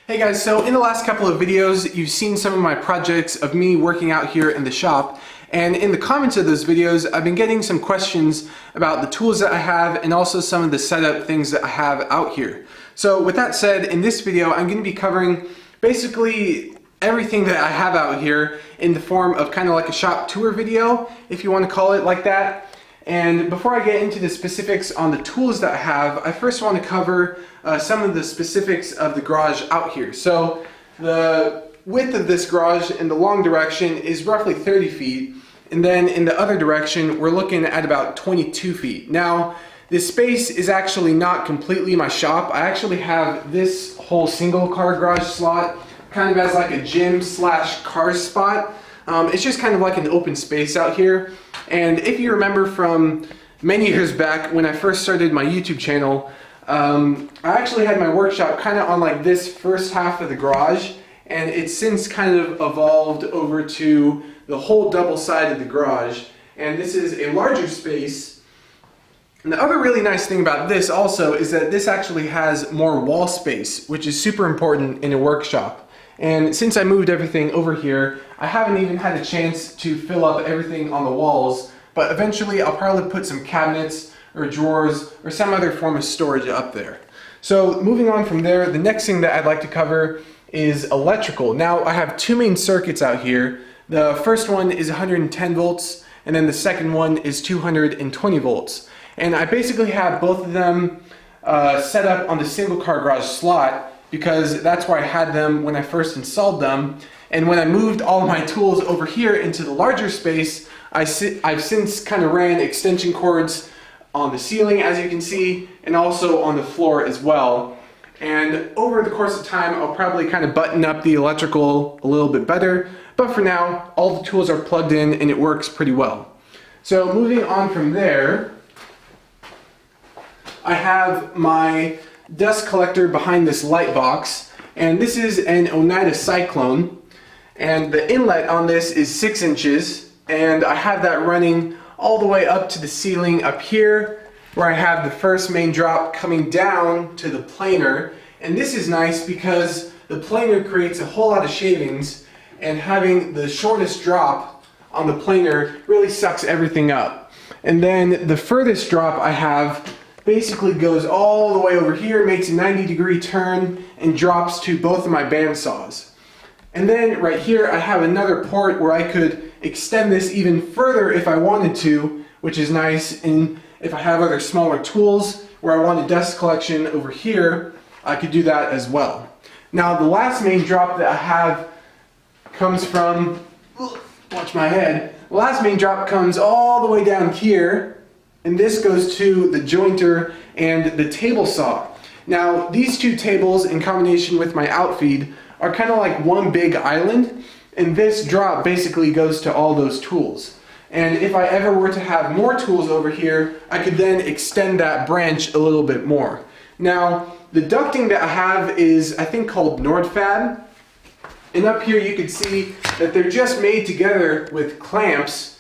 Hey guys, so in the last couple of videos, you've seen some of my projects of me working out here in the shop. And in the comments of those videos, I've been getting some questions about the tools that I have and also some of the setup things that I have out here. So with that said, in this video, I'm going to be covering basically everything that I have out here in the form of kind of like a shop tour video, if you want to call it like that. And before I get into the specifics on the tools that I have, I first want to cover some of the specifics of the garage out here. So the width of this garage in the long direction is roughly 30 feet. And then in the other direction, we're looking at about 22 feet. Now, this space is actually not completely my shop. I actually have this whole single car garage slot kind of as like a gym slash car spot. It's just kind of like an open space out here. And if you remember from many years back when I first started my YouTube channel, I actually had my workshop kind of on like this first half of the garage, and it's since kind of evolved over to the whole double side of the garage. And this is a larger space. And the other really nice thing about this also is that this actually has more wall space, which is super important in a workshop. And since I moved everything over here, I haven't even had a chance to fill up everything on the walls, but eventually I'll probably put some cabinets or drawers or some other form of storage up there. So moving on from there, the next thing that I'd like to cover is electrical. Now I have two main circuits out here. The first one is 110 volts and then the second one is 220 volts. And I basically have both of them set up on the single car garage slot because that's where I had them when I first installed them. And when I moved all of my tools over here into the larger space, I've since kind of ran extension cords on the ceiling, as you can see, and also on the floor as well. And over the course of time, I'll probably kind of button up the electrical a little bit better. But for now, all the tools are plugged in and it works pretty well. So moving on from there, I have my dust collector behind this light box, and this is an Oneida Cyclone, and the inlet on this is 6 inches, and I have that running all the way up to the ceiling up here where I have the first main drop coming down to the planer. And this is nice because the planer creates a whole lot of shavings, and having the shortest drop on the planer really sucks everything up. And then the furthest drop I have basically goes all the way over here, makes a 90-degree turn, and drops to both of my bandsaws. And then right here I have another port where I could extend this even further if I wanted to, which is nice. And if I have other smaller tools where I want a dust collection over here, I could do that as well. Now the last main drop that I have comes from, watch my head, the last main drop comes all the way down here. And this goes to the jointer and the table saw. Now these two tables in combination with my outfeed are kind of like one big island, and this drop basically goes to all those tools. And if I ever were to have more tools over here, I could then extend that branch a little bit more. Now the ducting that I have is I think called Nordfab, and up here you can see that they're just made together with clamps.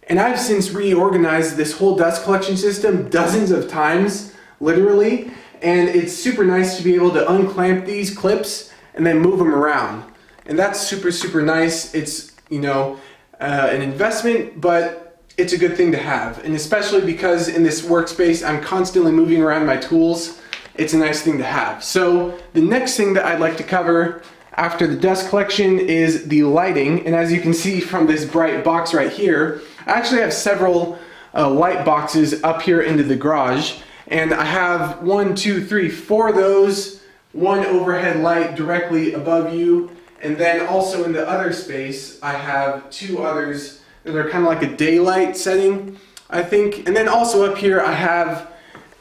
And I've since reorganized this whole dust collection system dozens of times, literally, and it's super nice to be able to unclamp these clips and then move them around. And that's super, super nice. It's, you know, an investment, but it's a good thing to have. And especially because in this workspace, I'm constantly moving around my tools, it's a nice thing to have. So the next thing that I'd like to cover after the dust collection is the lighting. And as you can see from this bright box right here, I actually have several light boxes up here into the garage, and I have 1, 2, 3, 4 of those, one overhead light directly above you, and then also in the other space I have 2 others that are kind of like a daylight setting, I think. And then also up here I have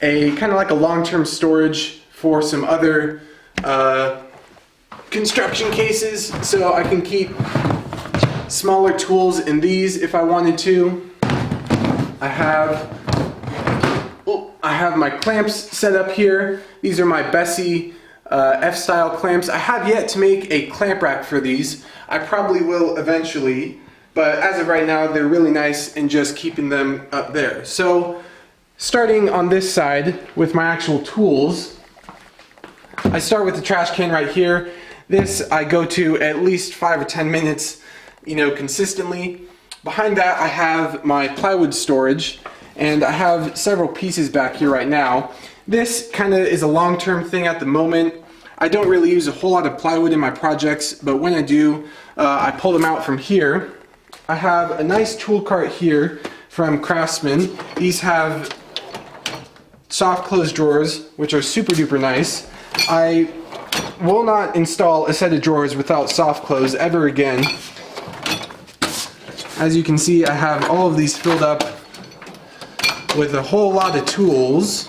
a kind of like a long-term storage for some other construction cases, so I can keep smaller tools in these if I wanted to. I have my clamps set up here. These are my Bessie F-style clamps. I have yet to make a clamp rack for these. I probably will eventually, but as of right now they're really nice and just keeping them up there. So starting on this side with my actual tools, I start with the trash can right here. This I go to at least 5 or 10 minutes, consistently. Behind that I have my plywood storage, and I have several pieces back here right now. This kind of is a long-term thing at the moment. I don't really use a whole lot of plywood in my projects, but when I do, I pull them out from here. I have a nice tool cart here from Craftsman. These have soft close drawers, which are super duper nice. I will not install a set of drawers without soft close ever again. As you can see, I have all of these filled up with a whole lot of tools.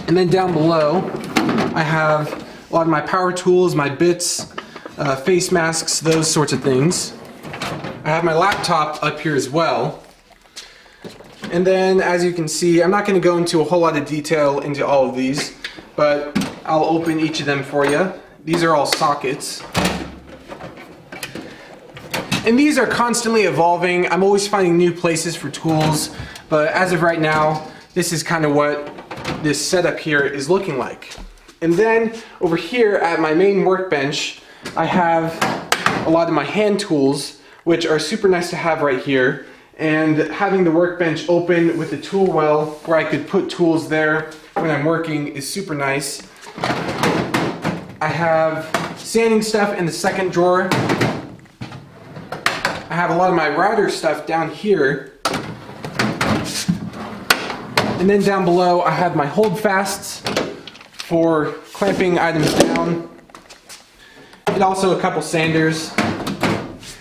And then down below, I have a lot of my power tools, my bits, face masks, those sorts of things. I have my laptop up here as well. And then, as you can see, I'm not going to go into a whole lot of detail into all of these, but I'll open each of them for you. These are all sockets. And these are constantly evolving. I'm always finding new places for tools, but as of right now, this is kind of what this setup here is looking like. And then over here at my main workbench, I have a lot of my hand tools, which are super nice to have right here. And having the workbench open with the tool well where I could put tools there when I'm working is super nice. I have sanding stuff in the second drawer. I have a lot of my router stuff down here. And then down below I have my holdfasts for clamping items down. And also a couple sanders.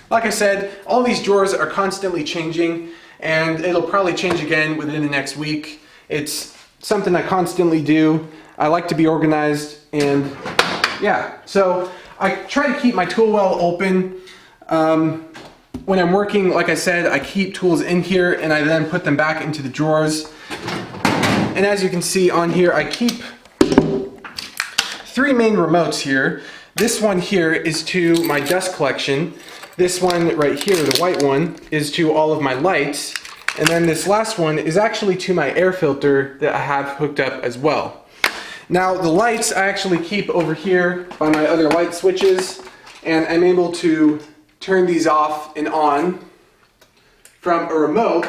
Like I said, all these drawers are constantly changing, and it'll probably change again within the next week. It's something I constantly do. I like to be organized, and yeah. So I try to keep my tool well open. When I'm working, like I said, I keep tools in here and I then put them back into the drawers. And as you can see on here, I keep 3 main remotes here. This one here is to my dust collection. This one right here, the white one, is to all of my lights. And then this last one is actually to my air filter that I have hooked up as well. Now the lights I actually keep over here by my other light switches, and I'm able to turn these off and on from a remote.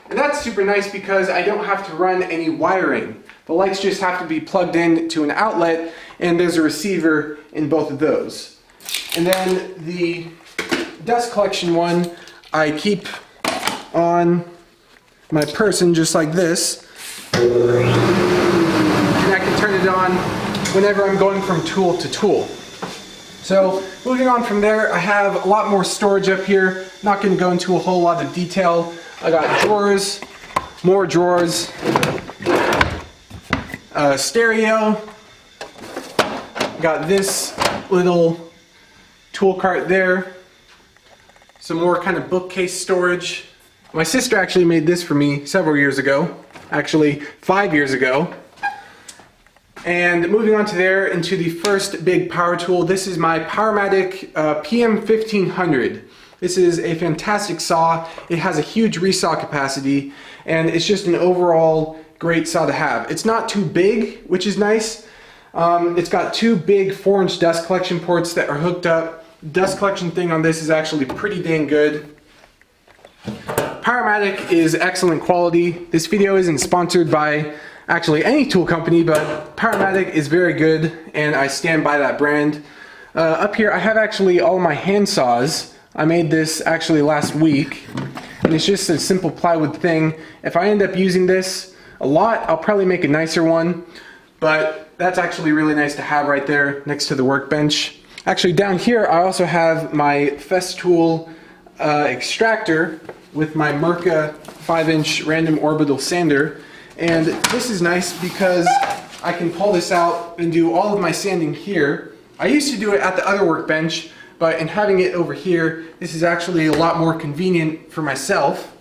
And that's super nice because I don't have to run any wiring. The lights just have to be plugged in to an outlet, and there's a receiver in both of those. And then the dust collection one I keep on my person just like this, and I can turn it on whenever I'm going from tool to tool. So moving on from there, I have a lot more storage up here. Not going to go into a whole lot of detail. I got drawers, more drawers, stereo, got this little tool cart there, some more kind of bookcase storage. My sister actually made this for me several years ago, actually 5 years ago. And moving on to there into the first big power tool, this is my Powermatic PM1500. This is a fantastic saw. It has a huge resaw capacity, and it's just an overall great saw to have. It's not too big, which is nice. It's got 2 big 4-inch dust collection ports that are hooked up. Dust collection thing on this is actually pretty dang good. Powermatic is excellent quality. This video isn't sponsored by actually any tool company, but Powermatic is very good, and I stand by that brand. Up here I have actually all my hand saws. I made this actually last week, and it's just a simple plywood thing. If I end up using this a lot, I'll probably make a nicer one, but that's actually really nice to have right there next to the workbench. Actually down here I also have my Festool extractor with my Mirka 5-inch random orbital sander, and this is nice because I can pull this out and do all of my sanding here. I used to do it at the other workbench, but in having it over here, this is actually a lot more convenient for myself.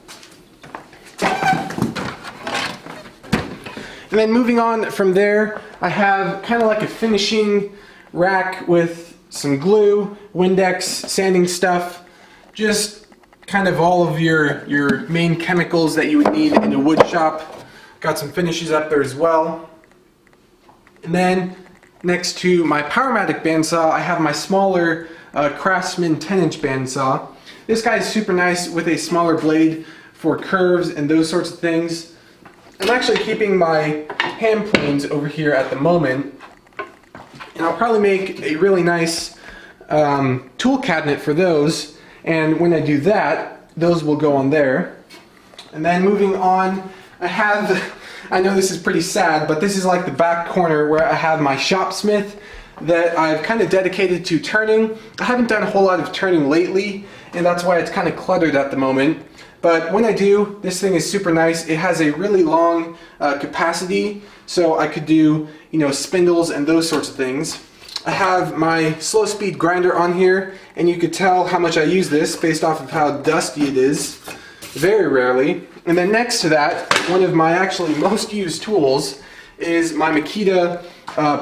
And then moving on from there, I have kind of like a finishing rack with some glue, Windex, sanding stuff, just kind of all of your main chemicals that you would need in a wood shop. Got some finishes up there as well. And then next to my Powermatic bandsaw, I have my smaller Craftsman 10-inch bandsaw. This guy is super nice with a smaller blade for curves and those sorts of things. I'm actually keeping my hand planes over here at the moment, and I'll probably make a really nice tool cabinet for those, and when I do that, those will go on there. And then moving on, I know this is pretty sad, but this is like the back corner where I have my shopsmith that I've kind of dedicated to turning. I haven't done a whole lot of turning lately, and that's why it's kind of cluttered at the moment. But when I do, this thing is super nice. It has a really long capacity, so I could do, you know, spindles and those sorts of things. I have my slow speed grinder on here, and you could tell how much I use this based off of how dusty it is. Very rarely. And then next to that, one of my actually most used tools is my Makita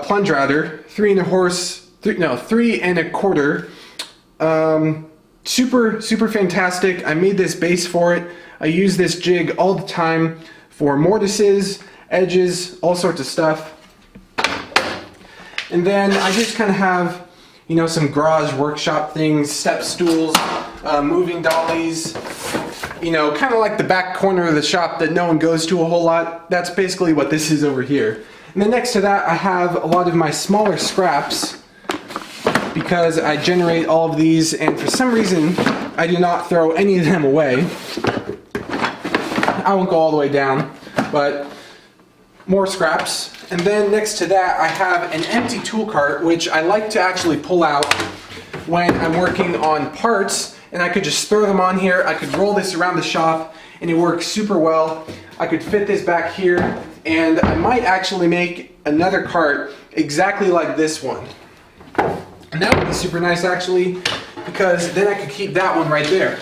plunge router, 3 1/4. Super fantastic. I made this base for it. I use this jig all the time for mortises, edges, all sorts of stuff. And then I just kind of have, you know, some garage workshop things, step stools, moving dollies, you know, kind of like the back corner of the shop that no one goes to a whole lot. That's basically what this is over here. And then next to that, I have a lot of my smaller scraps because I generate all of these, and for some reason, I do not throw any of them away. I won't go all the way down, but more scraps. And then next to that, I have an empty tool cart, which I like to actually pull out when I'm working on parts, and I could just throw them on here. I could roll this around the shop, and it works super well. I could fit this back here, and I might actually make another cart exactly like this one. And that would be super nice actually, because then I could keep that one right there.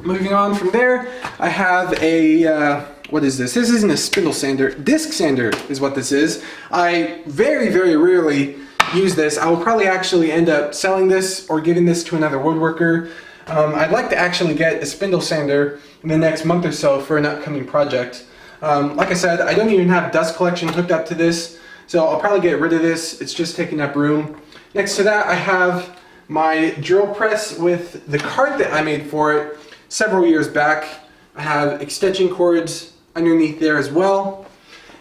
Moving on from there, I have a, what is this? This isn't a spindle sander. Disc sander is what this is. I very rarely use this. I will probably actually end up selling this or giving this to another woodworker. I'd like to actually get a spindle sander in the next month or so for an upcoming project. Like I said, I don't even have dust collection hooked up to this, so I'll probably get rid of this. It's just taking up room. Next to that, I have my drill press with the cart that I made for it several years back. I have extension cords underneath there as well,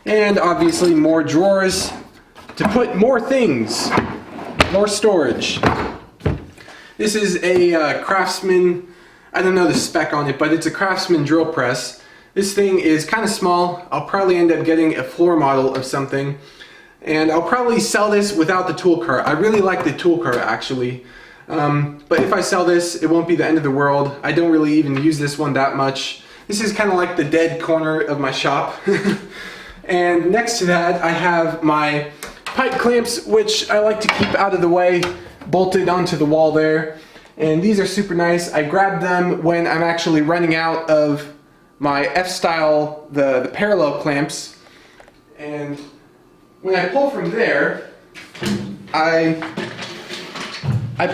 and obviously more drawers to put more things, more storage. This is a Craftsman, I don't know the spec on it, but it's a Craftsman drill press. This thing is kind of small. I'll probably end up getting a floor model of something, and I'll probably sell this without the tool cart. I really like the tool cart actually, but if I sell this, it won't be the end of the world. I don't really even use this one that much. This is kind of like the dead corner of my shop. And next to that, I have my pipe clamps, which I like to keep out of the way, bolted onto the wall there. And these are super nice. I grab them when I'm actually running out of my F-style, the parallel clamps. And when I pull from there, I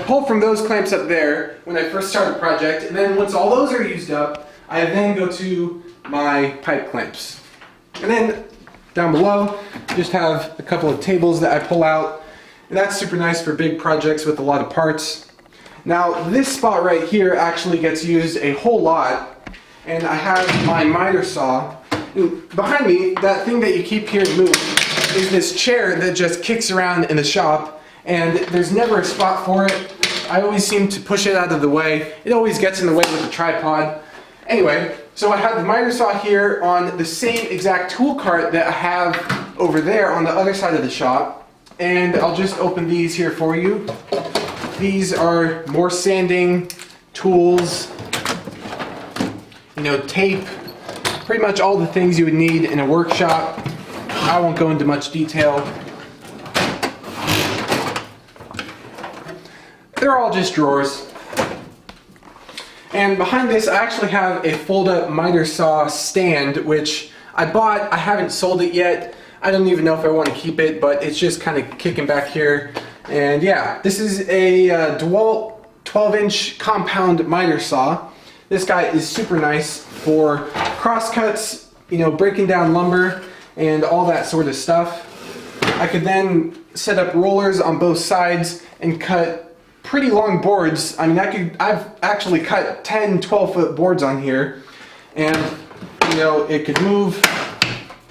pull from those clamps up there when I first start a project, and then once all those are used up, I then go to my pipe clamps. And then down below, just have a couple of tables that I pull out, and that's super nice for big projects with a lot of parts. Now this spot right here actually gets used a whole lot, and I have my miter saw. And behind me, that thing that you keep hearing move is this chair that just kicks around in the shop, and there's never a spot for it. I always seem to push it out of the way. It always gets in the way with the tripod. Anyway, so I have the miter saw here on the same exact tool cart that I have over there on the other side of the shop, and I'll just open these here for you. These are more sanding tools, you know, tape, pretty much all the things you would need in a workshop. I won't go into much detail. They're all just drawers. And behind this, I actually have a fold-up miter saw stand, which I bought. I haven't sold it yet. I don't even know if I want to keep it, but it's just kind of kicking back here. And yeah, this is a DeWalt 12-inch compound miter saw. This guy is super nice for crosscuts, you know, breaking down lumber and all that sort of stuff. I could then set up rollers on both sides and cut pretty long boards. I mean, I've actually cut 10, 12-foot boards on here, and you know, it could move,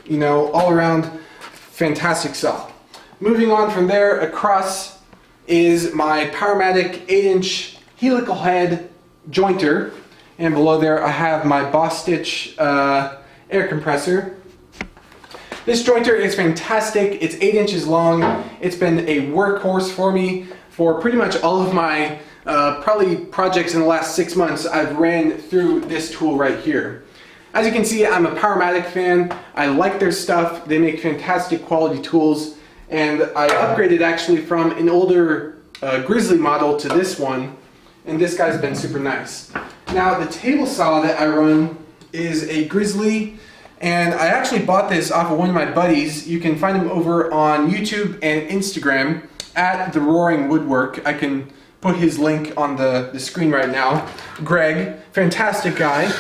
you know, all around. Fantastic saw. Moving on from there, across is my Powermatic 8-inch helical head jointer, and below there I have my Boss Stitch air compressor. This jointer is fantastic. It's 8 inches long. It's been a workhorse for me for pretty much all of my probably projects in the last 6 months. I've ran through this tool right here. As you can see, I'm a Powermatic fan. I like their stuff. They make fantastic quality tools, and I upgraded actually from an older Grizzly model to this one, and this guy's been super nice. Now the table saw that I run is a Grizzly, and I actually bought this off of one of my buddies. You can find him over on YouTube and Instagram at The Roaring Woodwork. I can put his link on the screen right now. Greg, fantastic guy.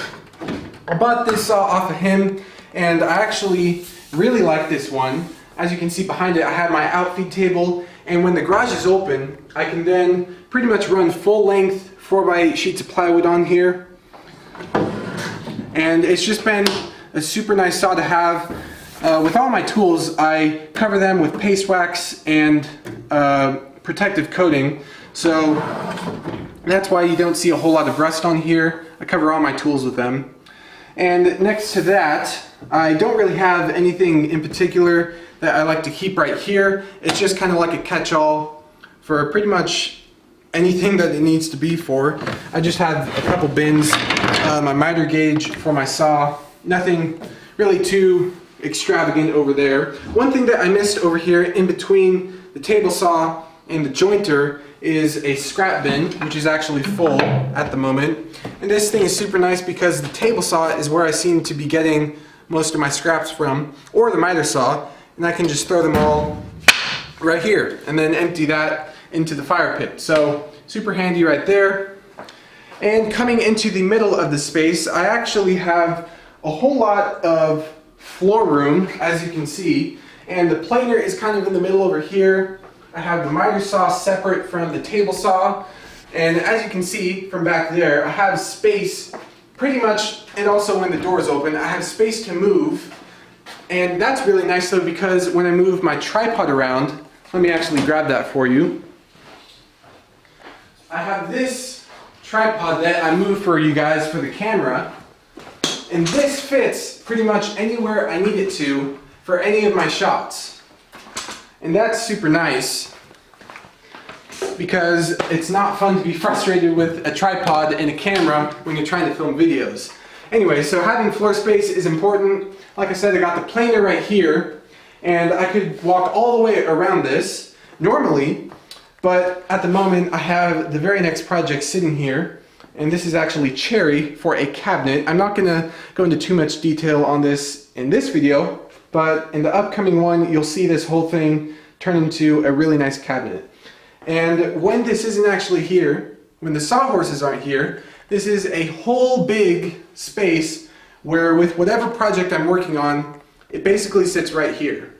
I bought this saw off of him, and I actually really like this one. As you can see behind it, I have my outfeed table, and when the garage is open, I can then pretty much run full length 4x8 sheets of plywood on here. And it's just been a super nice saw to have. With all my tools, I cover them with paste wax and protective coating, so that's why you don't see a whole lot of rust on here. I cover all my tools with them. And next to that, I don't really have anything in particular that I like to keep right here. It's just kind of like a catch-all for pretty much anything that it needs to be for. I just have a couple bins, my miter gauge for my saw. Nothing really too extravagant over there. One thing that I missed over here in between the table saw and the jointer is a scrap bin, which is actually full at the moment. And this thing is super nice because the table saw is where I seem to be getting most of my scraps from, or the miter saw, and I can just throw them all right here and then empty that into the fire pit. So super handy right there. And coming into the middle of the space, I actually have a whole lot of floor room, as you can see, and the planer is kind of in the middle over here. I have the miter saw separate from the table saw, and as you can see from back there, I have space pretty much, and also when the door is open, I have space to move. And that's really nice though, because when I move my tripod around, let me actually grab that for you. I have this tripod that I move for you guys for the camera, and this fits pretty much anywhere I need it to for any of my shots. And that's super nice because it's not fun to be frustrated with a tripod and a camera when you're trying to film videos. Anyway, so having floor space is important. Like I said, I got the planer right here, and I could walk all the way around this normally, but at the moment I have the very next project sitting here, and this is actually cherry for a cabinet. I'm not gonna go into too much detail on this in this video, but in the upcoming one, you'll see this whole thing turn into a really nice cabinet. And when this isn't actually here, when the sawhorses aren't here, this is a whole big space where with whatever project I'm working on, it basically sits right here.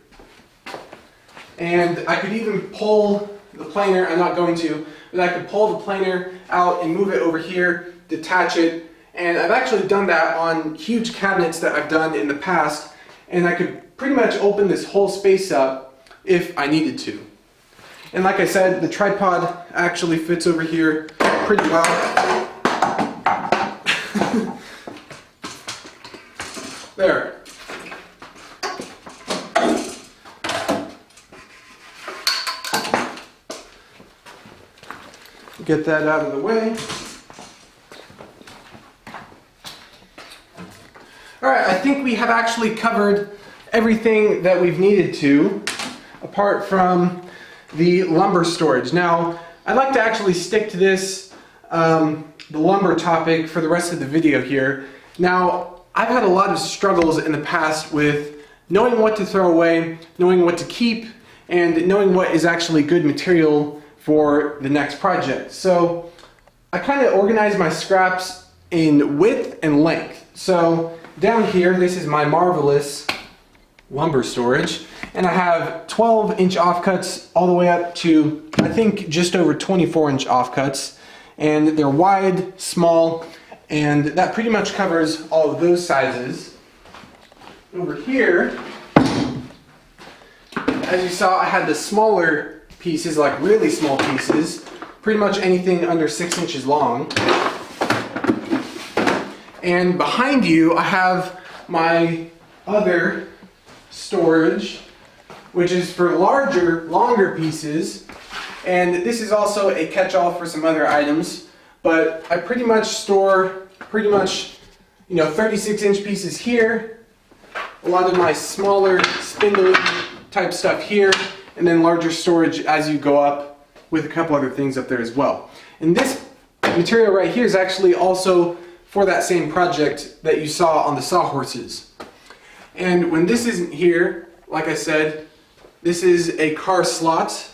And I could even pull the planer, I'm not going to, but I could pull the planer out and move it over here, detach it, and I've actually done that on huge cabinets that I've done in the past, and I could pretty much open this whole space up if I needed to. And like I said, the tripod actually fits over here pretty well. There. Get that out of the way. Alright, I think we have actually covered everything that we've needed to, apart from the lumber storage. Now, I'd like to actually stick to this, the lumber topic for the rest of the video here. Now, I've had a lot of struggles in the past with knowing what to throw away, knowing what to keep, and knowing what is actually good material for the next project. So I kind of organize my scraps in width and length. So down here, this is my marvelous lumber storage. And I have 12-inch offcuts all the way up to, I think, just over 24-inch offcuts. And they're wide, small, and that pretty much covers all of those sizes. Over here, as you saw, I had the smaller pieces, like really small pieces, pretty much anything under 6 inches long. And behind you, I have my other storage, which is for longer pieces. And this is also a catch-all for some other items, but I pretty much store 36-inch pieces here, a lot of my smaller spindly type stuff here, and then larger storage as you go up with a couple other things up there as well. And this material right here is actually also for that same project that you saw on the sawhorses. And when this isn't here, like I said, this is a car slot,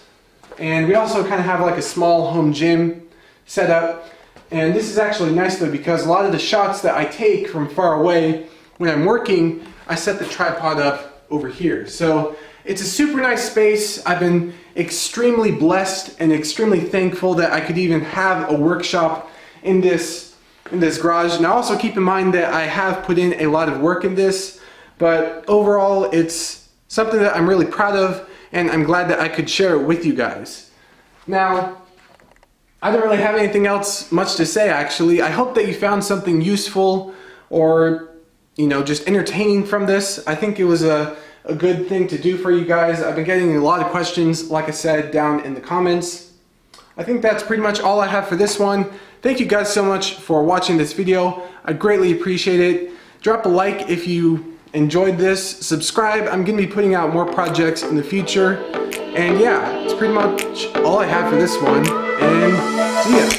and we also kind of have like a small home gym set up. And this is actually nice though, because a lot of the shots that I take from far away when I'm working, I set the tripod up over here. So it's a super nice space. I've been extremely blessed and extremely thankful that I could even have a workshop in this garage. Now also keep in mind that I have put in a lot of work in this, but overall it's something that I'm really proud of, and I'm glad that I could share it with you guys. Now, I don't really have anything else much to say actually. I hope that you found something useful or just entertaining from this. I think it was a good thing to do for you guys. I've been getting a lot of questions, like I said, down in the comments. I think that's pretty much all I have for this one. Thank you guys so much for watching this video. I greatly appreciate it. Drop a like if you enjoyed this. Subscribe. I'm going to be putting out more projects in the future. And yeah, it's pretty much all I have for this one. And see ya.